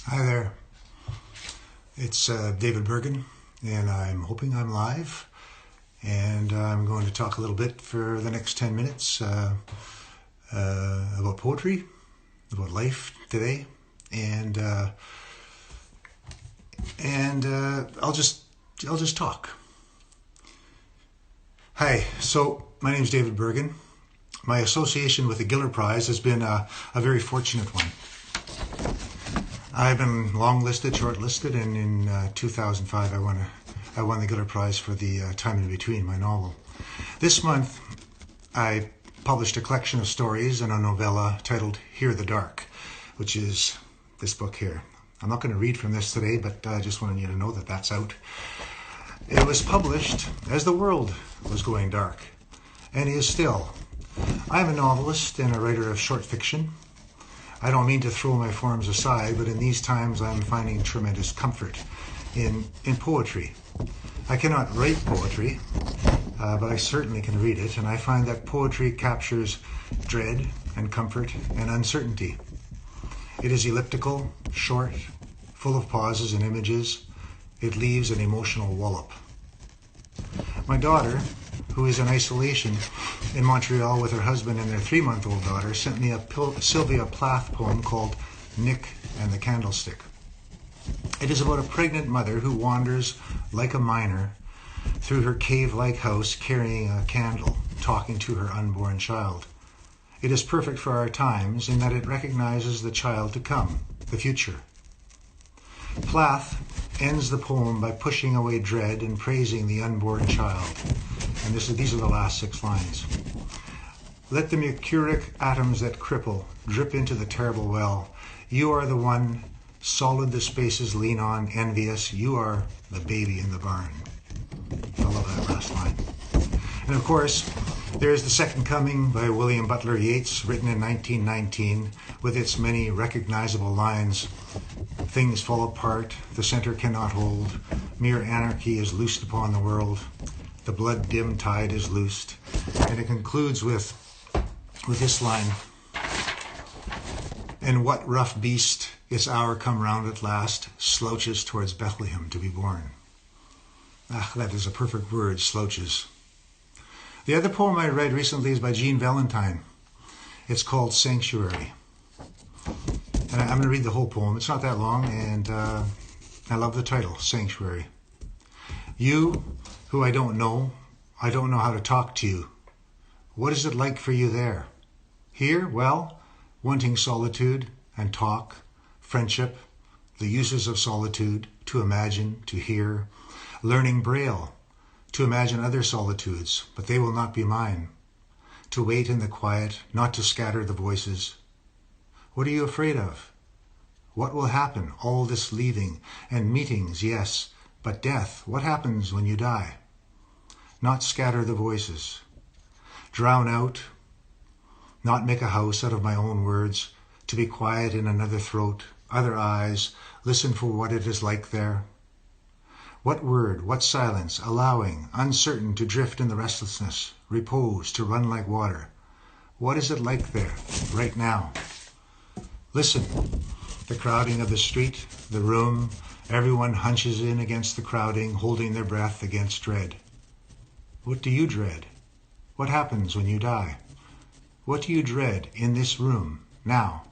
Hi there. It's David Bergen, and I'm hoping I'm live. And I'm going to talk a little bit for the next 10 minutes about poetry, about life today, and I'll just talk. Hi. So my name is David Bergen. My association with the Giller Prize has been a very fortunate one. I've been long-listed, short-listed, and in 2005 I won the Giller Prize for the Time in Between, my novel. This month I published a collection of stories and a novella titled Hear the Dark, which is this book here. I'm not going to read from this today, but I just wanted you to know that that's out. It was published as the world was going dark, and is still. I'm a novelist and a writer of short fiction. I don't mean to throw my forms aside, but in these times I'm finding tremendous comfort in poetry. I cannot write poetry, but I certainly can read it, and I find that poetry captures dread and comfort and uncertainty. It is elliptical, short, full of pauses and images. It leaves an emotional wallop. My daughter, who is in isolation in Montreal with her husband and their 3-month-old daughter, sent me a Sylvia Plath poem called Nick and the Candlestick. It is about a pregnant mother who wanders like a miner through her cave-like house carrying a candle, talking to her unborn child. It is perfect for our times in that it recognizes the child to come, the future. Plath ends the poem by pushing away dread and praising the unborn child. And these are the last 6 lines. Let the mercuric atoms that cripple drip into the terrible well. You are the one, solid the spaces lean on, envious. You are the baby in the barn. I love that last line. And of course, there's The Second Coming by William Butler Yeats, written in 1919, with its many recognizable lines. Things fall apart, the center cannot hold, mere anarchy is loosed upon the world, the blood-dim tide is loosed. And it concludes with this line, and what rough beast, its hour come round at last, slouches towards Bethlehem to be born. That is a perfect word, slouches. The other poem I read recently is by Jean Valentine. It's called Sanctuary. And I'm going to read the whole poem. It's not that long, and I love the title, Sanctuary. You, who I don't know how to talk to you. What is it like for you there? Here, well, wanting solitude and talk, friendship, the uses of solitude, to imagine, to hear, learning Braille, to imagine other solitudes, but they will not be mine, to wait in the quiet, not to scatter the voices. What are you afraid of? What will happen? All this leaving and meetings, yes, but death, what happens when you die? Not scatter the voices, drown out, not make a house out of my own words, to be quiet in another throat, other eyes, listen for what it is like there. What word, what silence, allowing, uncertain to drift in the restlessness, repose, to run like water. What is it like there, right now? Listen, the crowding of the street, the room, everyone hunches in against the crowding, holding their breath against dread. What do you dread? What happens when you die? What do you dread in this room, now?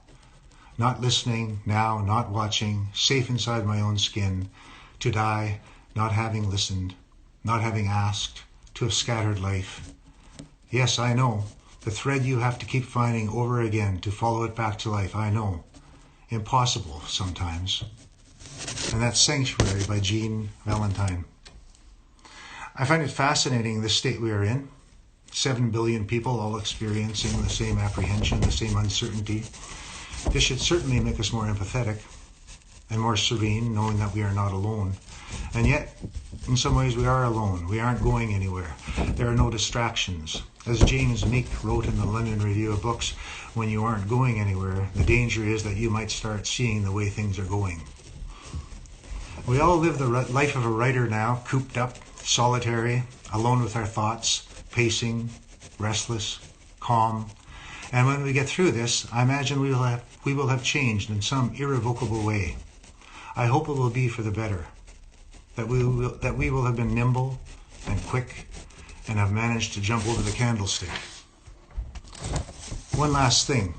Not listening, now, not watching, safe inside my own skin, to die, not having listened, not having asked, to have scattered life. Yes, I know, the thread you have to keep finding over again to follow it back to life, I know. Impossible sometimes. And that's Sanctuary by Jean Valentine. I find it fascinating, the state we are in. 7 billion people all experiencing the same apprehension, the same uncertainty. This should certainly make us more empathetic and more serene, knowing that we are not alone. And yet, in some ways, we are alone. We aren't going anywhere. There are no distractions. As James Meek wrote in the London Review of Books, when you aren't going anywhere, the danger is that you might start seeing the way things are going. We all live the life of a writer now, cooped up, solitary, alone with our thoughts, pacing, restless, calm. And when we get through this, I imagine we will have changed in some irrevocable way. I hope it will be for the better, that we will have been nimble and quick and have managed to jump over the candlestick. One last thing,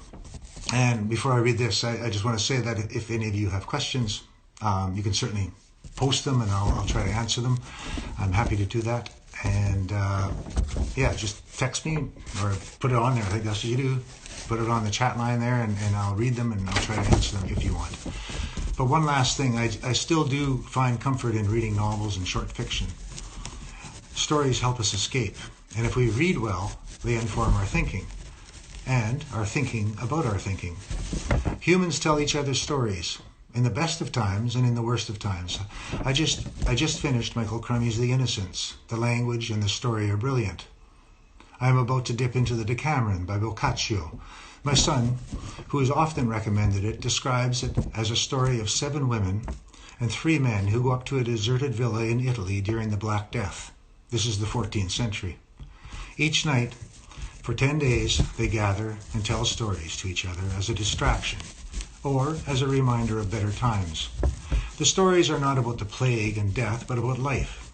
and before I read this, I just want to say that if any of you have questions, you can certainly post them and I'll try to answer them. I'm happy to do that. And yeah, just text me or put it on there. I think that's what you do. Put it on the chat line there and I'll read them and I'll try to answer them if you want. But one last thing, I still do find comfort in reading novels and short fiction. Stories help us escape. And if we read well, they inform our thinking and our thinking about our thinking. Humans tell each other stories, in the best of times and in the worst of times. I just finished Michael Crummey's The Innocents. The language and the story are brilliant. I am about to dip into the Decameron by Boccaccio. My son, who has often recommended it, describes it as a story of 7 women and 3 men who go up to a deserted villa in Italy during the Black Death. This is the 14th century. Each night, for 10 days, they gather and tell stories to each other as a distraction, or as a reminder of better times. The stories are not about the plague and death, but about life.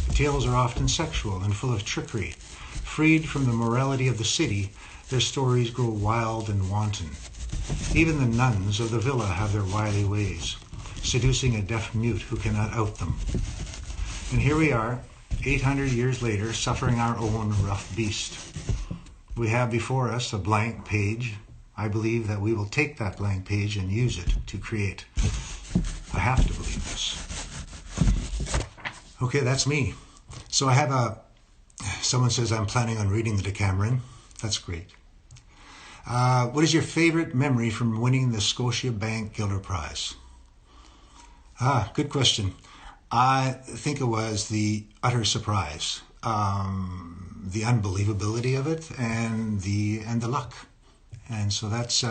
The tales are often sexual and full of trickery. Freed from the morality of the city, their stories grow wild and wanton. Even the nuns of the villa have their wily ways, seducing a deaf mute who cannot out them. And here we are, 800 years later, suffering our own rough beast. We have before us a blank page. I believe that we will take that blank page and use it to create. I have to believe this. Okay, that's me. So I have someone says I'm planning on reading the Decameron. That's great. What is your favorite memory from winning the Scotiabank Giller Prize? Good question. I think it was the utter surprise, the unbelievability of it, and the luck. And so that's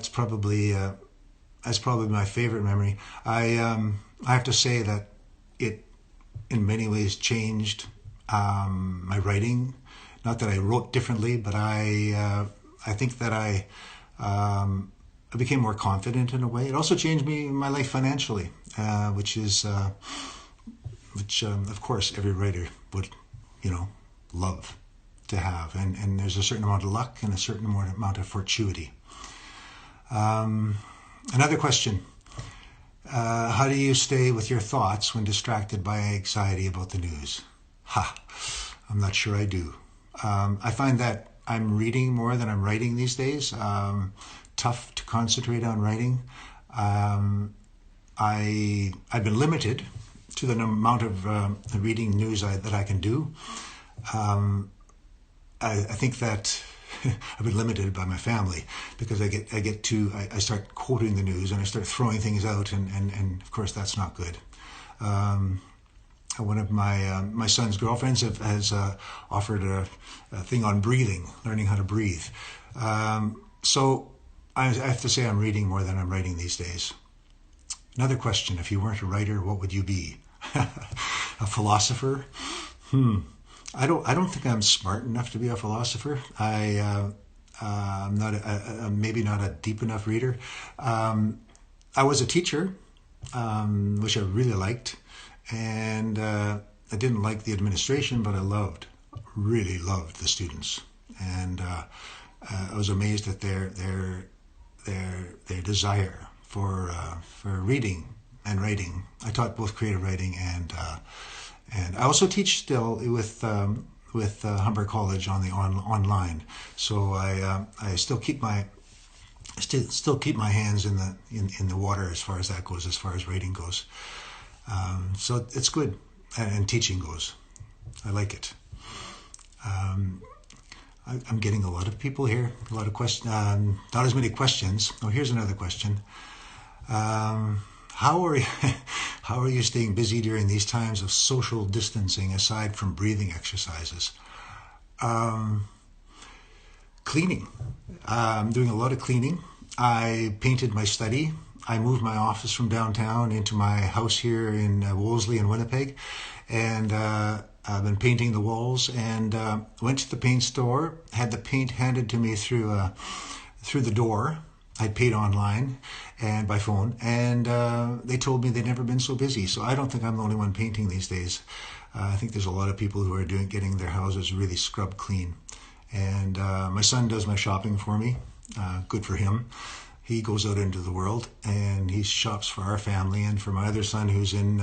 probably my favorite memory. I have to say that it in many ways changed my writing. Not that I wrote differently, but I think that I became more confident in a way. It also changed my life financially, which of course every writer would, love to have. And there's a certain amount of luck and a certain amount of fortuity. Another question. How do you stay with your thoughts when distracted by anxiety about the news? I'm not sure I do. I find that I'm reading more than I'm writing these days. Tough to concentrate on writing. I've been limited to the amount of reading news that I can do. I think that I've been limited by my family because I start quoting the news and I start throwing things out and of course that's not good. One of my son's girlfriends has offered a thing on breathing, learning how to breathe. So I have to say I'm reading more than I'm writing these days. Another question: if you weren't a writer, what would you be? A philosopher? I don't think I'm smart enough to be a philosopher. I'm maybe not a deep enough reader. I was a teacher, which I really liked, and I didn't like the administration, but I really loved the students, and I was amazed at their desire for reading and writing. I taught both creative writing and I also teach still with Humber College on the online. So I still keep my hands in the water as far as that goes, as far as writing goes. So it's good, and teaching goes. I like it. I'm getting a lot of people here, a lot of questions, not as many questions. Oh, here's another question. How are you staying busy during these times of social distancing aside from breathing exercises? Cleaning. I'm doing a lot of cleaning. I painted my study. I moved my office from downtown into my house here in Wolseley in Winnipeg, and I've been painting the walls, and went to the paint store, had the paint handed to me through the door, I'd paid online and by phone, and they told me they'd never been so busy. So I don't think I'm the only one painting these days. I think there's a lot of people who are getting their houses really scrubbed clean. And my son does my shopping for me. Good for him. He goes out into the world and he shops for our family and for my other son who's in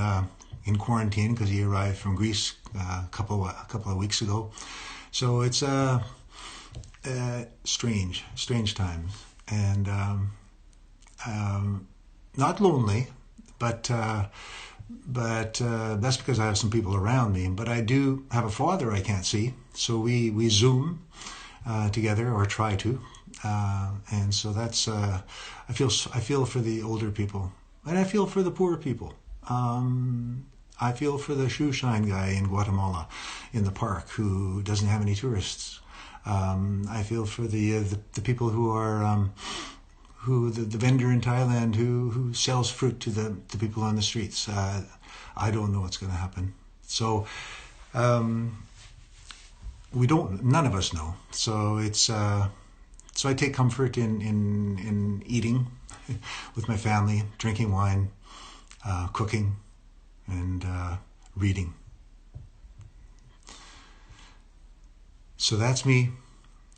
quarantine because he arrived from Greece a couple of weeks ago. So it's strange times, and not lonely, but that's because I have some people around me. But I do have a father I can't see, so we Zoom together, or try to, and so that's I feel for the older people, and I feel for the poor people. I feel for the shoe shine guy in Guatemala, in the park, who doesn't have any tourists. I feel for the people who are the vendor in Thailand who sells fruit to the people on the streets. I don't know what's going to happen. So none of us know. So it's so I take comfort in eating with my family, drinking wine, cooking, and reading. So that's me.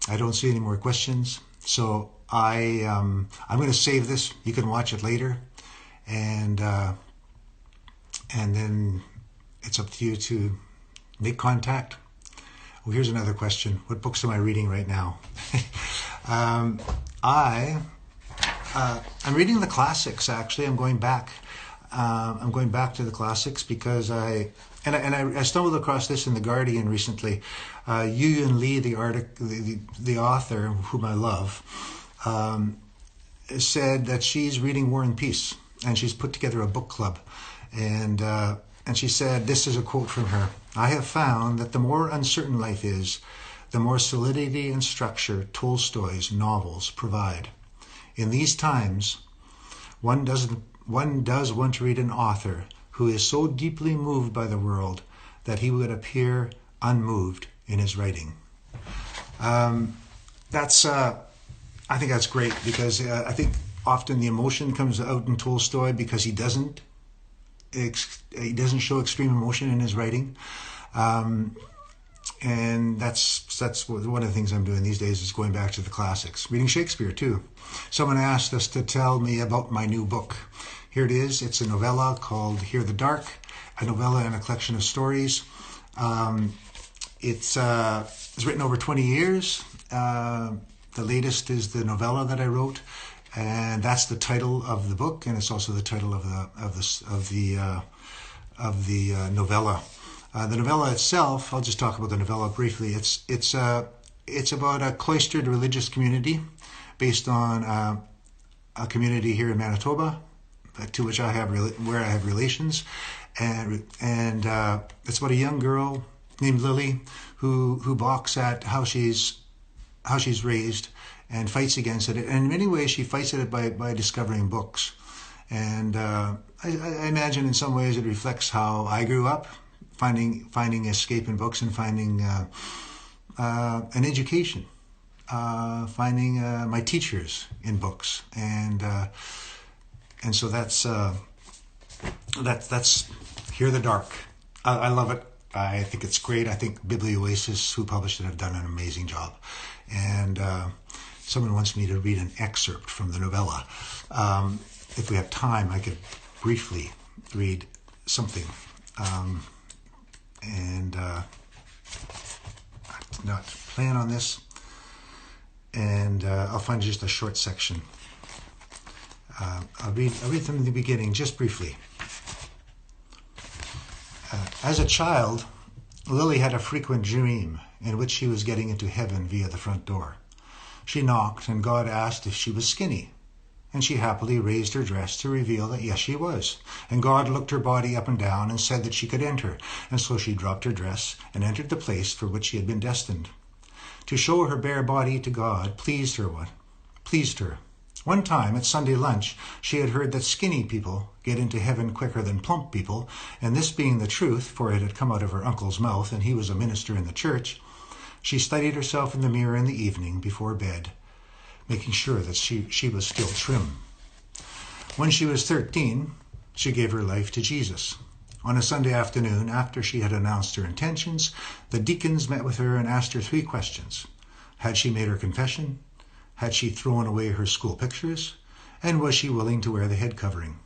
I don't see any more questions. So I'm going to save this. You can watch it later, and then it's up to you to make contact. Well, here's another question. What books am I reading right now? I'm reading the classics. Actually, I'm going back. I'm going back to the classics because I stumbled across this in The Guardian recently. Yuyun Lee, the author, whom I love, said that she's reading War and Peace, and she's put together a book club. And she said, this is a quote from her: "I have found that the more uncertain life is, the more solidity and structure Tolstoy's novels provide. In these times, one does want to read an author who is so deeply moved by the world that he would appear unmoved in his writing." I think that's great, because I think often the emotion comes out in Tolstoy because he doesn't show extreme emotion in his writing. And that's one of the things I'm doing these days, is going back to the classics. Reading Shakespeare too. Someone asked us to tell me about my new book. Here it is. It's a novella called Hear the Dark, a novella and a collection of stories. It's written over 20 years. The latest is the novella that I wrote, and that's the title of the book, and it's also the title of the novella. The novella itself, I'll just talk about the novella briefly. It's about a cloistered religious community based on a community here in Manitoba, to which I have relations, and it's about a young girl named Lily who balks at how she's raised and fights against it. And in many ways, she fights it by discovering books. And I imagine in some ways it reflects how I grew up, finding escape in books and finding an education, finding my teachers in books, and so that's Hear the Dark. I love it. I think it's great. I think Biblioasis, who published it, have done an amazing job. And someone wants me to read an excerpt from the novella. If we have time, I could briefly read something. And I did not plan on this. And I'll find just a short section. I'll read from the beginning, just briefly. As a child, Lily had a frequent dream in which she was getting into heaven via the front door. She knocked, and God asked if she was skinny, and she happily raised her dress to reveal that yes, she was. And God looked her body up and down and said that she could enter, and so she dropped her dress and entered the place for which she had been destined. To show her bare body to God pleased her. One time at Sunday lunch, she had heard that skinny people get into heaven quicker than plump people, and this being the truth, for it had come out of her uncle's mouth, and he was a minister in the church, she studied herself in the mirror in the evening before bed. making sure that she was still trim. When she was 13, she gave her life to Jesus. On a Sunday afternoon, after she had announced her intentions, the deacons met with her and asked her 3 questions. Had she made her confession? Had she thrown away her school pictures? And was she willing to wear the head covering?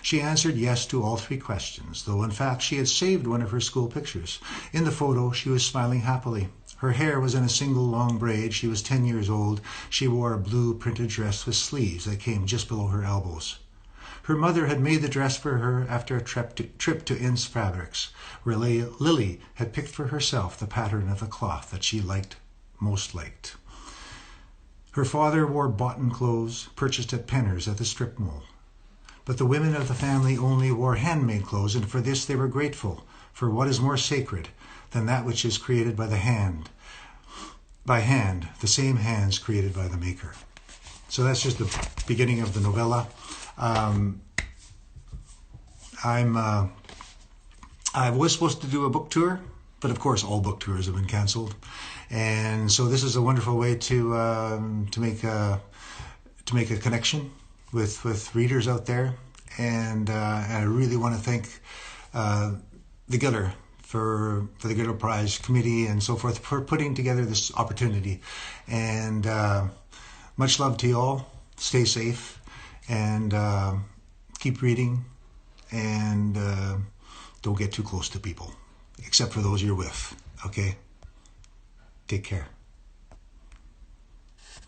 She answered yes to all 3 questions, though in fact she had saved one of her school pictures. In the photo, she was smiling happily. Her hair was in a single long braid. She was 10 years old. She wore a blue printed dress with sleeves that came just below her elbows. Her mother had made the dress for her after a trip to Inns Fabrics, where Lily had picked for herself the pattern of the cloth that she most liked. Her father wore boughten clothes purchased at Penner's at the strip mall. But the women of the family only wore handmade clothes, and for this they were grateful, for what is more sacred than that which is created by hand, the same hands created by the Maker. So that's just the beginning of the novella. I was supposed to do a book tour, but of course all book tours have been cancelled, and so this is a wonderful way to make a connection with readers out there, and I really want to thank the Giller for the Giller Prize Committee and so forth for putting together this opportunity. And much love to you all. Stay safe and keep reading, and don't get too close to people, except for those you're with. Okay? Take care.